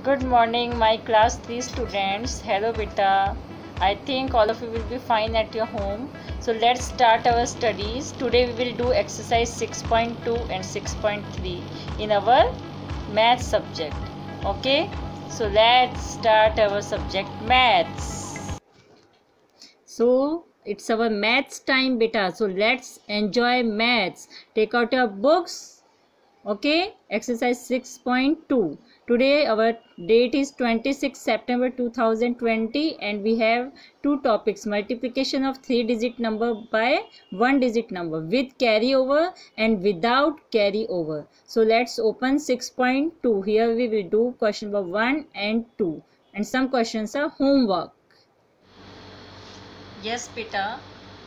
Good morning, my class 3 students. Hello, beta. I think all of you will be fine at your home. So let's start our studies. Today we will do exercise 6.2 and 6.3 in our math subject. Okay? So let's start our subject maths. So it's our maths time, beta. So let's enjoy maths. Take out your books. Okay, exercise 6.2. Today our date is 26 September 2020 and we have two topics: multiplication of 3-digit number by 1-digit number with carryover and without carryover. So let's open 6.2. Here we will do question number 1 and 2 and some questions are homework. Yes, Peter.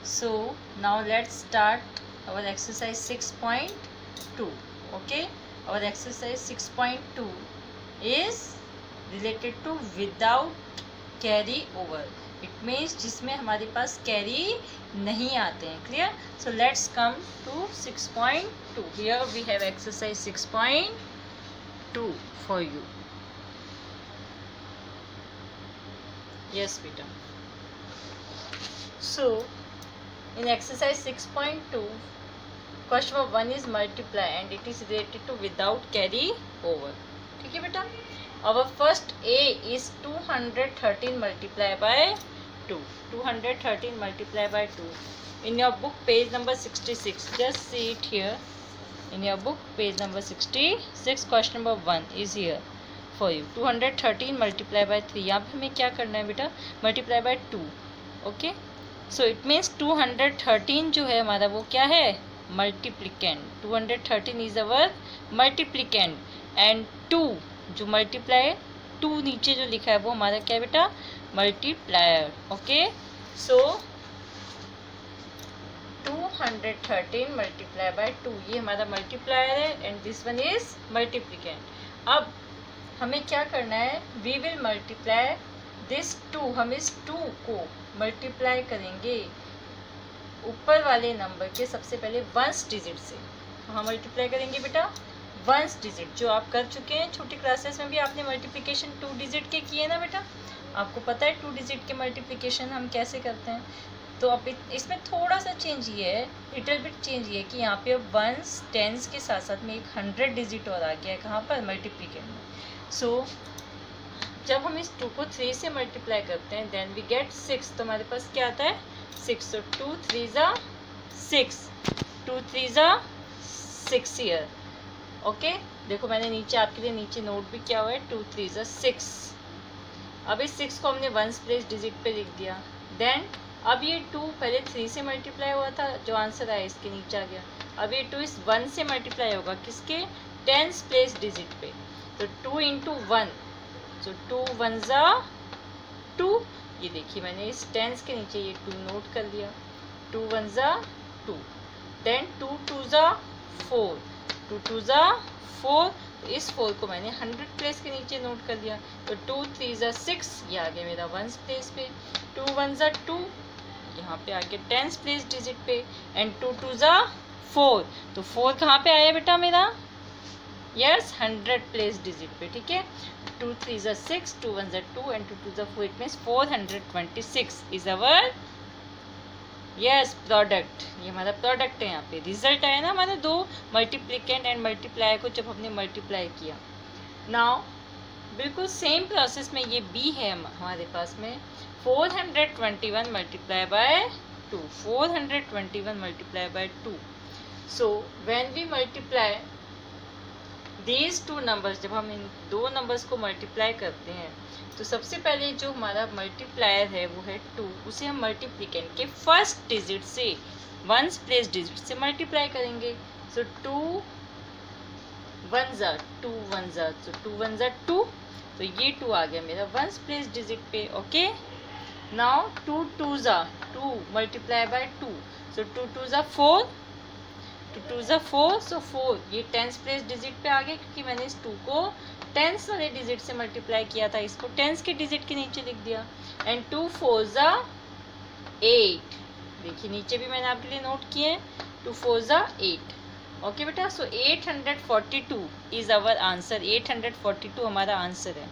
So now let's start our exercise 6.2. Okay, our exercise 6.2 is related to without carry over. It means जिसमें हमारे पास carry नहीं आते हैं. Clear? So let's come to 6.2. Here we have exercise 6.2 for you. Yes, Peter. So in exercise 6.2, question number 1 is multiply and it is related to without carry over. ठीक है बेटा. Our first A is 213 multiplied by 2. 213 multiplied by 2. In your book page number 66, just see it here. In your book page number 66, question number 1 is here for you. 213 multiplied by 3. यहाँ पे हमें क्या करना है बेटा? Multiply by 2. Okay. So it means 213 जो है हमारा वो क्या है? Multiplicand. 213 is our multiplicand and 2 जो multiply 2 नीचे जो लिखा है वो हमारा क्या है बेटा? Multiplier. Okay. So 213 multiplied by 2 ये हमारा multiplier है and this one is multiplicand. अब हमें क्या करना है? We will multiply this 2. हम इस 2 को मल्टीप्लाई करेंगे ऊपर वाले नंबर के सबसे पहले 1 डिजिट से. हम मल्टीप्लाई करेंगे बेटा 1 डिजिट, जो आप कर चुके हैं छोटी क्लासेस में भी. आपने मल्टीप्लिकेशन 2 डिजिट के किए ना बेटा, आपको पता है 2 डिजिट के मल्टीप्लिकेशन हम कैसे करते हैं. तो अब इसमें थोड़ा सा चेंज ये है, लिटिल बिट चेंज ये है कि यहाँ पे अब 1s 10s के साथ साथ में एक 100 डिजिट और आ गया है. कहाँ पर? मल्टीप्लिकेशन में. सो जब हम इस 2 को 3 से मल्टीप्लाई करते हैं देन वी गेट 6. तो हमारे पास क्या आता है? 6. सो 2 3 ज़ा 6, 2 3 ज़ा 6 ईयर. ओके, देखो मैंने नीचे आपके लिए नीचे नोट भी किया हुआ है. 2 3 ज़ा 6. अब इस 6 को हमने 1s प्लेस डिजिट पे लिख दिया. देन अब ये 2 पहले 3 से मल्टीप्लाई हुआ था, जो आंसर आया इसके नीचे आ गया. अब ये 2 इस 1 से मल्टीप्लाई होगा किसके? 10s प्लेस डिजिट पे. तो 2 इंटू 1, तो 2 1 ज़ा 2. ये देखिए मैंने इस 10s के नीचे ये 2 नोट कर लिया. 2 1 ज़ा 2. देन 2 2 ज़ा 4, 2 2 ज़ा 4. तो इस 4 को मैंने 100 प्लेस के नीचे नोट कर दिया. तो 2 3 ज़ा 6, ये आ गया मेरा 1s प्लेस पे. 2 1 ज़ा 2, यहाँ पे आ गया 10s प्लेस डिजिट पे. एंड 2 2 ज़ा 4, तो 4 कहाँ पे आया बेटा मेरा? यस, 100 प्लेस डिजिट पे. ठीक है. 2 3 ज़ा 6, 2 1 ज़ा 2 एंड 2 2 ज़ा 4. It means 426 is our yes product. ये हमारा प्रोडक्ट है. यहाँ पे रिजल्ट आया ना हमारे दो मल्टीप्लिकेंड एंड मल्टीप्लाई को जब हमने मल्टीप्लाई किया. नाउ बिल्कुल सेम प्रोसेस में ये बी है हमारे पास में. 421 multiply by 2. 421 multiply by 2. So when we multiply these two numbers, जब हम इन दो नंबर्स को मल्टीप्लाई करते हैं तो सबसे पहले जो हमारा मल्टीप्लायर है वो है 2. उसे हम मल्टीप्लिकेंड के फर्स्ट डिजिट से 1s प्लेस डिजिट से मल्टीप्लाई करेंगे. सो 2 1 ज़ा 2 1 ज़ा, तो 2 1 ज़ा 2. तो ये 2 आ गया मेरा 1s प्लेस डिजिट पे. ओके. नाउ 2 2 ज़ा 2 मल्टीप्लाई बाय 2. सो 2 2 ज़ा 4, 2 2 ज़ा 4. सो 4 ये 10s प्लेस डिजिट पे आ गया क्योंकि मैंने इस 2 को 10s वाले डिजिट से मल्टीप्लाई किया था. इसको 10s के डिजिट के नीचे लिख दिया. एंड 2 4 ज़ा 8. देखिए नीचे भी मैंने आपके लिए नोट किए हैं. 2 4 ज़ा 8. ओके बेटा. सो 842 इज आवर आंसर. 842 हमारा आंसर है.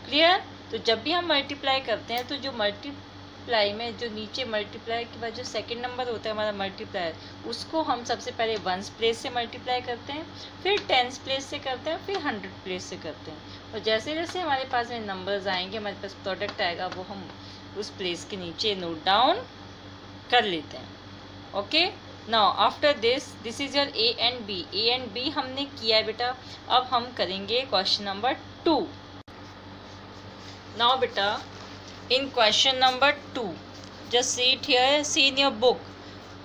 क्लियर। तो जब भी हम मल्टीप्लाई करते हैं तो जो मल्टीप्लाई में जो नीचे मल्टीप्लाई के बाद जो सेकंड नंबर होता है हमारा मल्टीप्लायर, उसको हम सबसे पहले वंस प्लेस से मल्टीप्लाई करते हैं, फिर टेंस प्लेस से करते हैं, फिर 100 प्लेस से करते हैं। और जैसे जैसे हमारे पास में नंबर्स आएंगे, हमारे पास प्रोडक्ट आएगा, वो हम उस प्लेस के नीचे नोट डाउन कर लेते हैं। Okay, now after this is your A and B. A and B हमने किया है बेटा। अब हम करेंगे क्वेश्चन नंबर 2। नाउ बेटा in question number 2 just see it here, see in your book.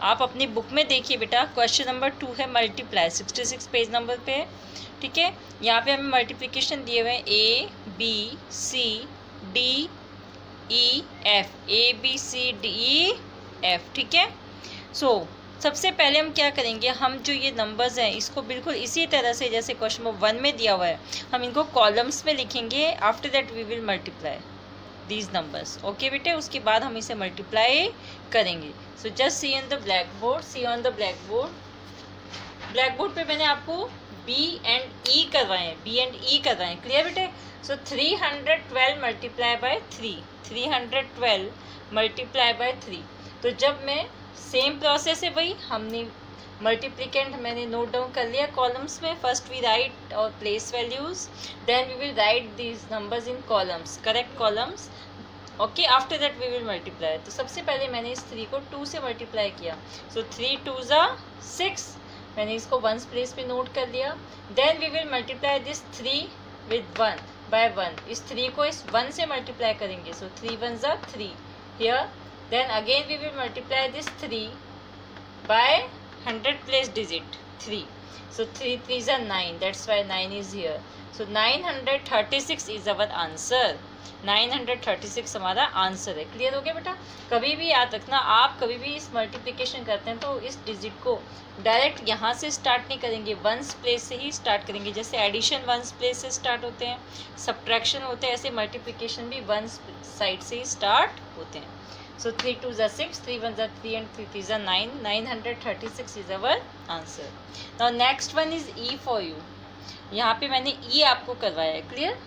आप अपनी बुक में देखिए बेटा, क्वेश्चन नंबर 2 है मल्टीप्लाई, 66 पेज नंबर पे है। ठीक है, यहाँ पे हमें मल्टीप्लिकेशन दिए हुए हैं A B C D E F, A B C D E F. ठीक है, सो सबसे पहले हम क्या करेंगे, हम जो ये नंबर्स हैं इसको बिल्कुल इसी तरह से जैसे क्वेश्चन नंबर 1 में दिया हुआ है, हम इनको कॉलम्स में लिखेंगे। After that we will multiply these numbers. Okay बेटे, उसके बाद हम इसे मल्टीप्लाई करेंगे। So just see on the blackboard, see on the blackboard. Blackboard पे मैंने आपको बी एंड ई करवाए हैं, बी एंड ई करवाए हैं। क्लियर बेटे। सो 312 मल्टीप्लाई बाय 3, 312 मल्टीप्लाई बाय 3। तो जब मैं सेम प्रोसेस है वही, हमने मल्टीप्लिकेंट मैंने नोट डाउन कर लिया कॉलम्स में। First we write our place values, then we will write these numbers in columns, correct columns. Okay, after that we will multiply. तो सबसे पहले मैंने इस 3 को 2 से मल्टीप्लाई किया। सो 3 2 ज़ा 6, मैंने इसको वंस प्लेस पे नोट कर लिया। Then we will multiply this 3 with 1 by 1। इस 3 को इस 1 से मल्टीप्लाई करेंगे। सो 3 1 ज़ा 3 here. Then again we will multiply this 3 by 100 place digit 3. So 3 3s are 9. That's why 9 is here. So 936 is our answer. 936 हमारा आंसर है। क्लियर हो गया बेटा। कभी भी याद रखना, आप कभी भी इस मल्टीप्लिकेशन करते हैं तो इस डिजिट को डायरेक्ट यहाँ से स्टार्ट नहीं करेंगे, वंस प्लेस से ही स्टार्ट करेंगे। जैसे एडिशन वंस प्लेस से स्टार्ट होते हैं, सब्ट्रैक्शन होते हैं, ऐसे मल्टीप्लिकेशन भी वंस साइड से ही स्टार्ट होते हैं। So 3 2 is 6, 3 1 is 3 and 3 3 is 9. 936 is our answer. Now next one is E for you. यहाँ पे मैंने E आपको करवाया है। क्लियर।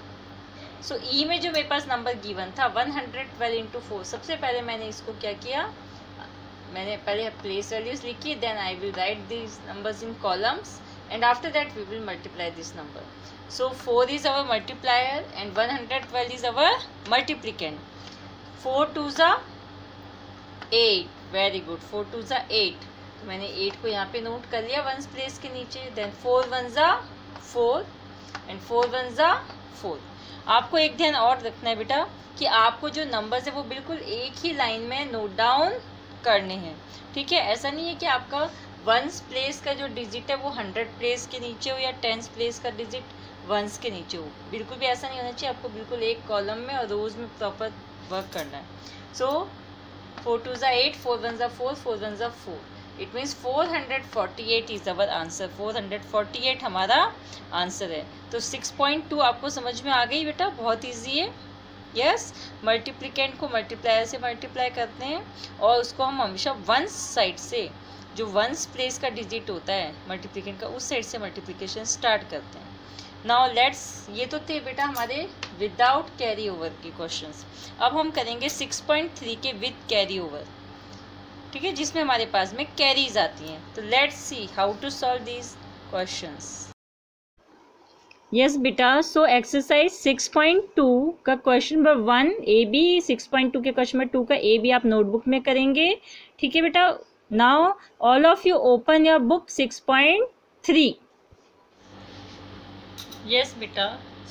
सो E में जो मेरे पास नंबर गिवन था 112 इंटू 4, सबसे पहले मैंने इसको क्या किया, मैंने पहले प्लेस वैल्यूज लिखी, then I will write this numbers in columns and after that we will multiply this number. So 4 is our multiplier and 112 is our multiplicand. 4 2 is 8, very good. 4 2 ज़ा 8, तो मैंने 8 को यहाँ पे नोट कर लिया वंस प्लेस के नीचे। देन 4 1 ज़ा 4 एंड 4 1 ज़ा 4। आपको एक ध्यान और रखना है बेटा कि आपको जो नंबर्स है वो बिल्कुल एक ही लाइन में नोट डाउन करने हैं। ठीक है, ऐसा नहीं है कि आपका वंस प्लेस का जो डिजिट है वो 100 प्लेस के नीचे हो या 10 प्लेस का डिजिट वंस के नीचे हो। बिल्कुल भी ऐसा नहीं होना चाहिए। आपको बिल्कुल एक कॉलम में और रोज में प्रॉपर वर्क करना है। सो 4 2 is 8, 4 1 is 4, 4 1 is 4. It means 448 is our answer. 448 हमारा आंसर है। तो 6.2 आपको समझ में आ गई बेटा, बहुत इजी है। यस, मल्टीप्लिकेंट को मल्टीप्लायर से मल्टीप्लाई करते हैं और उसको हम हमेशा वंस साइड से, जो वंस प्लेस का डिजिट होता है मल्टीप्लिकेंट का, उस साइड से मल्टीप्लिकेशन स्टार्ट करते हैं। नाउ लेट्स, ये तो थे बेटा हमारे विदाउट कैरी ओवर के क्वेश्चंस। अब हम करेंगे 6.3 के विद कैरी ओवर। ठीक है, जिसमें हमारे पास में कैरीज आती हैं। तो let's see how to solve these questions. Yes बेटा, सो एक्सरसाइज 6.2 का क्वेश्चन नंबर 1 ए बी, 6.2 के क्वेश्चन नंबर 2 का ए बी आप नोटबुक में करेंगे। ठीक है बेटा। Now all of you open your book 6.3। Yes बेटा,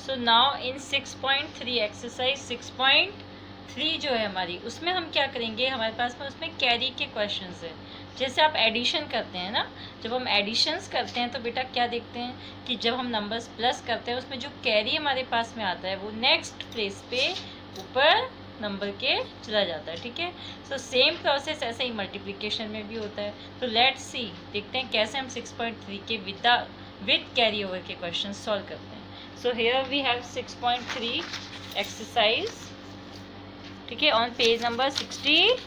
सो नाउ इन 6.3 एक्सरसाइज 6.3 जो है हमारी, उसमें हम क्या करेंगे, हमारे पास में उसमें कैरी के क्वेश्चंस है। जैसे आप एडिशन करते हैं ना, जब हम एडिशंस करते हैं तो बेटा क्या देखते हैं कि जब हम नंबर्स प्लस करते हैं उसमें जो कैरी हमारे पास में आता है वो नेक्स्ट प्लेस पे ऊपर नंबर के चला जाता है। ठीक है, सो सेम प्रोसेस ऐसे ही मल्टीप्लिकेशन में भी होता है। तो लेट्स सी, देखते हैं कैसे हम 6.3 के विद कैरी ओवर के क्वेश्चन सॉल्व करते हैं। So here we have 6.3 exercise. ठीक है, ऑन पेज नंबर 68।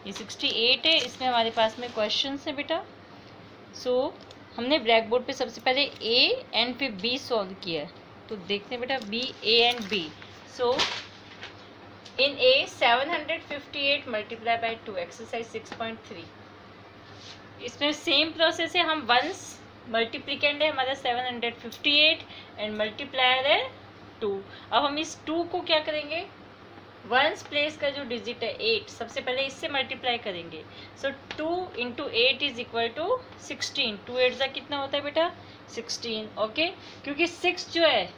ये 68 है, इसमें हमारे पास में क्वेश्चन है बेटा। सो हमने ब्लैक बोर्ड पे सबसे पहले ए एंड फिर बी सॉल्व किया है। तो देखते हैं बेटा B, A and B. So in A 758 multiply by 2, exercise 6.3। इसमें सेम प्रोसेस है, हम वंस मल्टीप्लिकेंड है हमारा 758 एंड मल्टीप्लायर है 2। अब हम इस 2 को क्या करेंगे, वंस प्लेस का जो डिजिट है 8, सबसे पहले इससे मल्टीप्लाई करेंगे। सो 2 इंटू 8 इज इक्वल टू 16। 2 8 जा कितना होता है बेटा 16। ओके, क्योंकि 6 जो है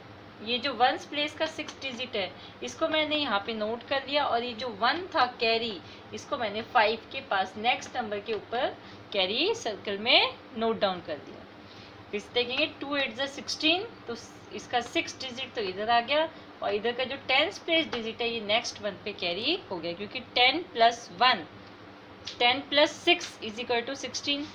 ये जो वंस प्लेस का 6 डिजिट है इसको मैंने यहाँ पे नोट कर लिया, और ये जो 1 था कैरी इसको मैंने 5 के पास नेक्स्ट नंबर के ऊपर कैरी सर्कल में नोट डाउन कर दिया। इस देखेंगे 2 8 जा 16, तो इसका 6 डिजिट तो इधर आ गया, और इधर का जो 10th प्लेस डिजिट है ये नेक्स्ट 1 पे कैरी हो गया, क्योंकि 10 plus 1 10 plus 6 is equal to 16।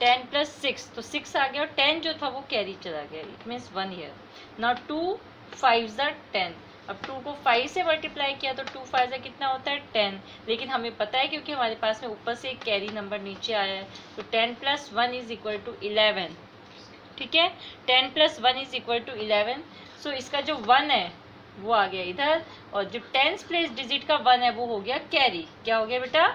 10 plus 6 तो 6 आ गया, और 10 जो था वो कैरी चला गया, इट मीन्स 1 ईयर। नाउ 2 5 जा 10, अब 2 को 5 से मल्टीप्लाई किया तो 2 5 जा कितना होता है 10, लेकिन हमें पता है क्योंकि हमारे पास में ऊपर से एक कैरी नंबर नीचे आया है, तो 10 प्लस 1 इज इक्वल टू 11। ठीक है, 10 प्लस 1 इज इक्वल टू 11। सो इसका जो 1 है वो आ गया इधर, और जो 10th प्लेस डिजिट का 1 है वो हो गया कैरी। क्या हो गया बेटा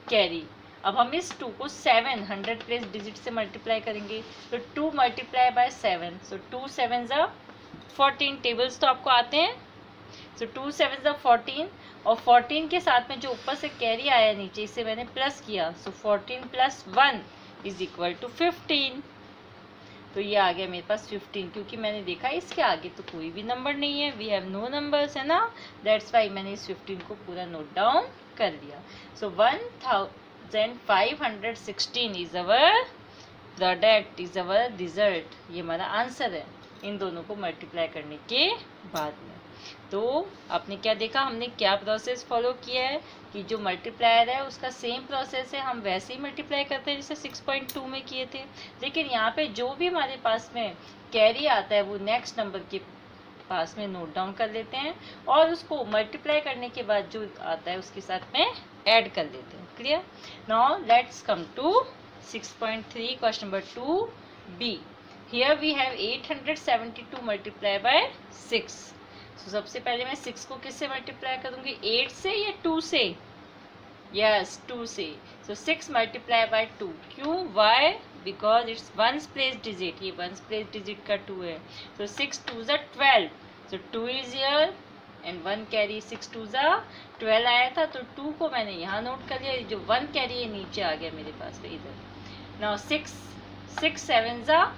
कैरी। अब हम इस 2 को 700 प्लेस डिजिट से मल्टीप्लाई करेंगे, तो 2 मल्टीप्लाई बाय 7, सो 2 7 जा 14। टेबल्स तो आपको आते हैं। सो 2 7 जा 14, और 14 के साथ में जो ऊपर से कैरी आया नीचे इसे मैंने प्लस किया, सो 14 प्लस 1 इज इक्वल टू 15। तो ये आ गया मेरे पास 15, क्योंकि मैंने देखा इसके आगे तो कोई भी नंबर नहीं है, वी हैव नो नंबर्स, है ना, दैट्स वाई मैंने इस 15 को पूरा नोट डाउन कर लिया। सो 1516 is our product, is our result, ये हमारा आंसर है इन दोनों को मल्टीप्लाई करने के बाद में। तो आपने क्या देखा, हमने क्या प्रोसेस फॉलो किया है कि जो मल्टीप्लायर है उसका सेम प्रोसेस है, हम वैसे ही मल्टीप्लाई करते हैं जैसे 6.2 में किए थे, लेकिन यहाँ पे जो भी हमारे पास में कैरी आता है वो नेक्स्ट नंबर के पास में नोट डाउन कर लेते हैं, और उसको मल्टीप्लाई करने के बाद जो आता है उसके साथ में ऐड कर लेते हैं। Clear. Now let's come to 6.3 question number 2b। Here we have 872 multiply by 6। तो सबसे पहले मैं 6 को किससे मल्टीप्लाई करूंगी, 8 से या 2 से, यस 2 से। सो 6 मल्टीप्लाई बाय 2, क्यों, why, because it's ones place digit, ये वंस प्लेस डिजिट का 2 है। सो 6 2 जा 12, so 2 is here and 1 carry, 6 2 जा 12 आया था, तो 2 को मैंने यहाँ नोट कर लिया, जो 1 कैरी है नीचे आ गया मेरे पास में इधर। नाउ 6 7 जा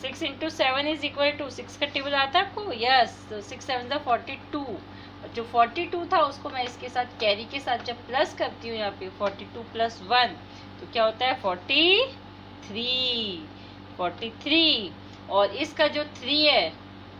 6 इंटू 7 इज इक्वल टू, 6 का टेबल आता है आपको, यस, तो 6 7 जा 42, जो 42 था उसको मैं इसके साथ कैरी के साथ जब प्लस करती हूँ यहाँ पे 42 प्लस 1 तो क्या होता है 43, और इसका जो 3 है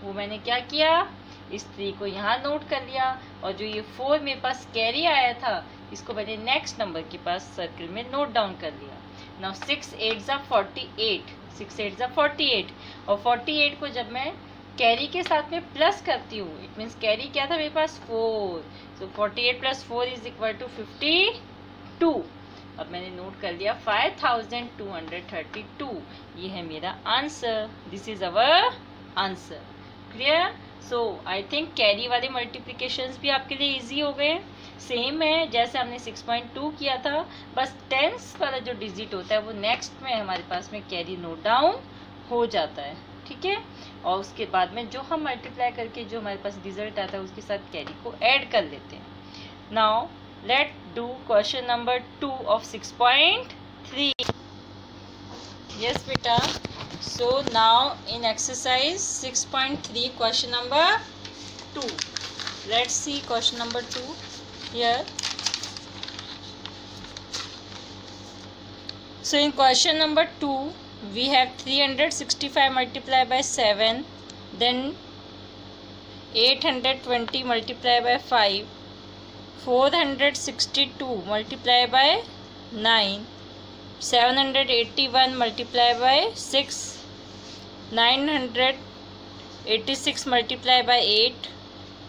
वो मैंने क्या किया, इस 3 को यहाँ नोट कर लिया, और जो ये 4 मेरे पास कैरी आया था इसको मैंने नेक्स्ट नंबर के पास सर्कल में नोट डाउन कर लिया। नाउ 6 8 जा 48, 6 8 जा 48, और 48 को जब मैं कैरी के साथ में प्लस करती हूँ, इट मीन्स कैरी क्या था मेरे पास 4, सो 48 प्लस 4 इज इक्वल टू 52। अब मैंने नोट कर लिया 5232, ये है मेरा answer, this is our answer. Clear. So I think carry वाले मल्टीप्लिकेशंस भी आपके लिए इजी हो गए, सेम है जैसे हमने 6.2 किया था, बस 10th वाला जो डिजिट होता है वो नेक्स्ट में हमारे पास में कैरी नोट डाउन हो जाता है। ठीक है, और उसके बाद में जो हम मल्टीप्लाई करके जो हमारे पास रिजल्ट आता है उसके साथ कैरी को ऐड कर लेते हैं। Now let do question number 2 of 6.3। Yes बेटा, so now in exercise 6.3 question number 2, let's see question number 2 here. So in question number 2 we have 365 multiplied by 7, then 820 multiplied by 5, 462 multiplied by 9, 781 multiplied by 6, 986 multiplied by 8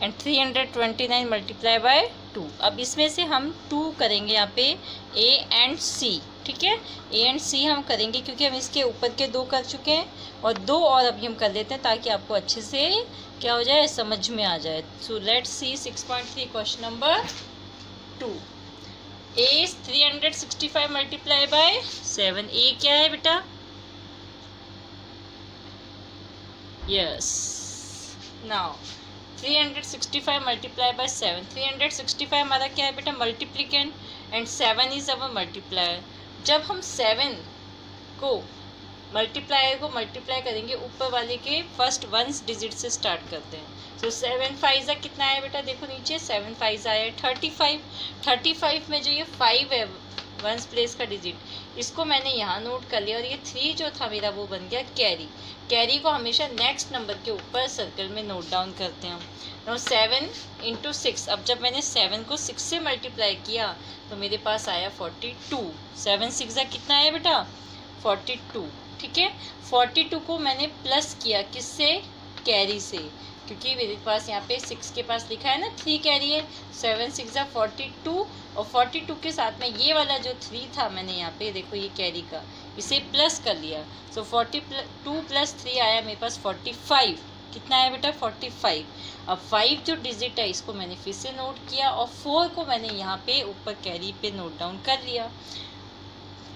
and 329 multiplied by 2। अब इसमें से हम 2 करेंगे यहाँ पे A and C, ठीक है, A and सी हम करेंगे क्योंकि हम इसके ऊपर के 2 कर चुके हैं और 2 और अभी हम कर लेते हैं ताकि आपको अच्छे से क्या हो जाए, समझ में आ जाए। So let's see 6.3 question number 2। A is 365 multiply by 7। ए क्या है बेटा? Yes, now 365 multiply by 7। 365 हमारा क्या है बेटा? Multiplicand and 7 is our multiplier. जब हम 7 को मल्टीप्लायर को मल्टीप्लाई करेंगे ऊपर वाले के फर्स्ट 1 डिजिट से स्टार्ट करते हैं। सो 7 5 जा कितना है बेटा? देखो नीचे 7 5 आया 35। 35 में जो ये 5 है 1 प्लेस का डिजिट, इसको मैंने यहाँ नोट कर लिया और ये 3 जो था मेरा वो बन गया कैरी। कैरी को हमेशा नेक्स्ट नंबर के ऊपर सर्कल में नोट डाउन करते हैं। नाउ 7 इंटू 6, अब जब मैंने 7 को 6 से मल्टीप्लाई किया तो मेरे पास आया 42। 7 6 जा कितना है बेटा? 42। ठीक है, 42 को मैंने प्लस किया किससे? कैरी से, क्योंकि मेरे पास यहाँ पे 6 के पास लिखा है ना 3 कैरी है। 7 6 जा 42 और 42 के साथ में ये वाला जो 3 था मैंने यहाँ पे देखो ये कैरी का, इसे प्लस कर लिया। सो 42 प्लस 3 आया मेरे पास 45। कितना है बेटा? 45। अब 5 जो डिजिट है इसको मैंने फिर से नोट किया और 4 को मैंने यहाँ पे ऊपर कैरी पे नोट डाउन कर लिया।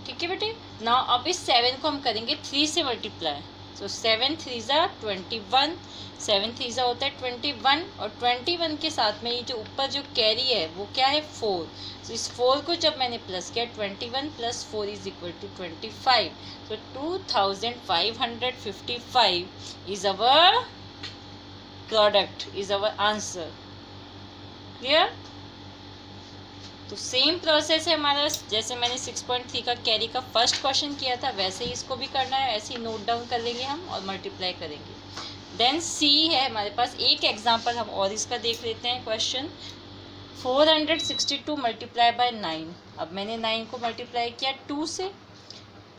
ठीक है बेटे, नाउ अब इस 7 को हम करेंगे 3 से मल्टीप्लाई। सो 7 3 जा 21। 7 3 जा होता है 21 और 21 के साथ में ये जो ऊपर जो कैरी है वो क्या है? 4। तो इस 4 को जब मैंने प्लस किया 21 प्लस 4 इज इक्वल टू 25। तो 2555 is our product, is our answer. Clear? तो सेम प्रोसेस है हमारा, जैसे मैंने 6.3 का कैरी का फर्स्ट क्वेश्चन किया था वैसे ही इसको भी करना है। ऐसे ही नोट डाउन कर लेंगे हम और मल्टीप्लाई करेंगे। देन सी है हमारे पास, एक एग्जांपल हम और इसका देख लेते हैं। Question 462 multiply by 9। अब मैंने 9 को मल्टीप्लाई किया 2 से।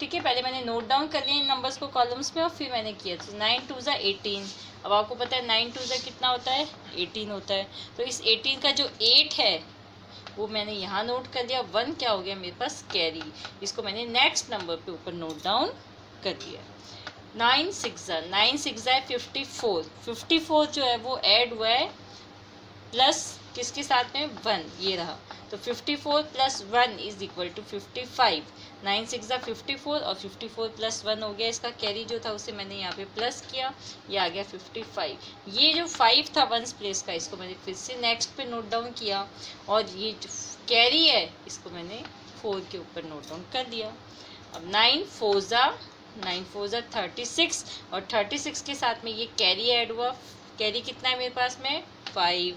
ठीक है, पहले मैंने नोट डाउन कर लिया इन नंबर्स को कॉलम्स में और फिर मैंने किया। तो 9 2 जा 18। अब आपको पता है 9 2 जा कितना होता है? 18 होता है। तो इस 18 का जो 8 है वो मैंने यहाँ नोट कर लिया। 1 क्या हो गया मेरे पास? कैरी। इसको मैंने नेक्स्ट नंबर पे ऊपर नोट डाउन कर दिया। 9 6 जा 54। 54 जो है वो ऐड हुआ है प्लस किसके साथ में? 1, ये रहा। तो 54 प्लस 1 इज इक्वल टू 55। 9 6 जा 54 और 54 प्लस 1 हो गया। इसका कैरी जो था उसे मैंने यहाँ पे प्लस किया, ये आ गया 55। ये जो 5 था 1 प्लेस का इसको मैंने फिर से नेक्स्ट पे नोट डाउन किया और ये जो कैरी है इसको मैंने 4 के ऊपर नोट डाउन कर दिया। अब 9 4 जा 36 और 36 के साथ में ये कैरी ऐड हुआ। कैरी कितना है मेरे पास में? 5।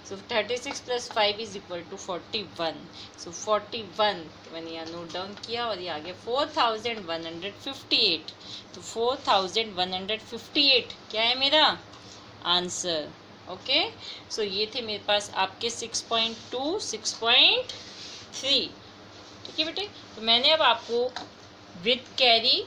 सो 36 प्लस 5 इज इक्वल टू 41। सो 41 मैंने यहाँ नोट डाउन किया और ये आ गया 4158। तो 4158 क्या है मेरा आंसर? ओके, सो ये थे मेरे पास आपके 6.2 6.3। ठीक है बेटे, तो मैंने अब आपको with carry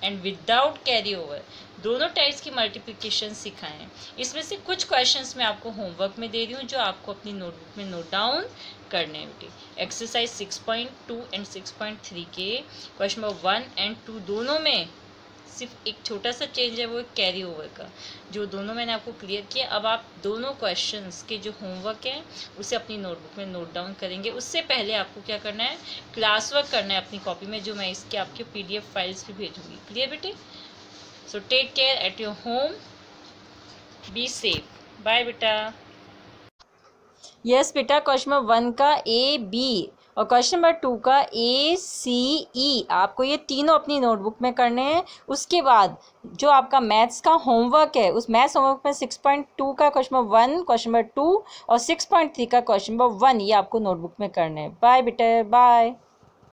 and without carry over दोनों टाइप्स की मल्टीप्लिकेशन सिखाएं हैं। इसमें से कुछ क्वेश्चंस मैं आपको होमवर्क में दे रही हूँ जो आपको अपनी नोटबुक में नोट डाउन करने हैं बेटे। एक्सरसाइज 6.2 एंड 6.3 के क्वेश्चन नंबर 1 एंड 2 दोनों में सिर्फ एक छोटा सा चेंज है, वो कैरी ओवर का, जो दोनों मैंने आपको क्लियर किया। अब आप दोनों क्वेश्चंस के जो होमवर्क है उसे अपनी नोटबुक में नोट डाउन करेंगे। उससे पहले आपको क्या करना है? क्लास वर्क करना है अपनी कॉपी में, जो मैं इसके आपके PDF फाइल्स भी भेजूंगी। क्लियर बेटे? So take care at your home, be safe, bye बेटा। यस बेटा, क्वेश्चन नंबर 1 का A B और क्वेश्चन नंबर 2 का ACE आपको ये तीनों अपनी नोटबुक में करने हैं। उसके बाद जो आपका मैथ्स का होमवर्क है उस मैथ्स होमवर्क में 6.2 का क्वेश्चन नंबर 1, क्वेश्चन नंबर 2 और 6.3 का क्वेश्चन नंबर 1 ये आपको नोटबुक में करने हैं। बाय बेटा, बाय।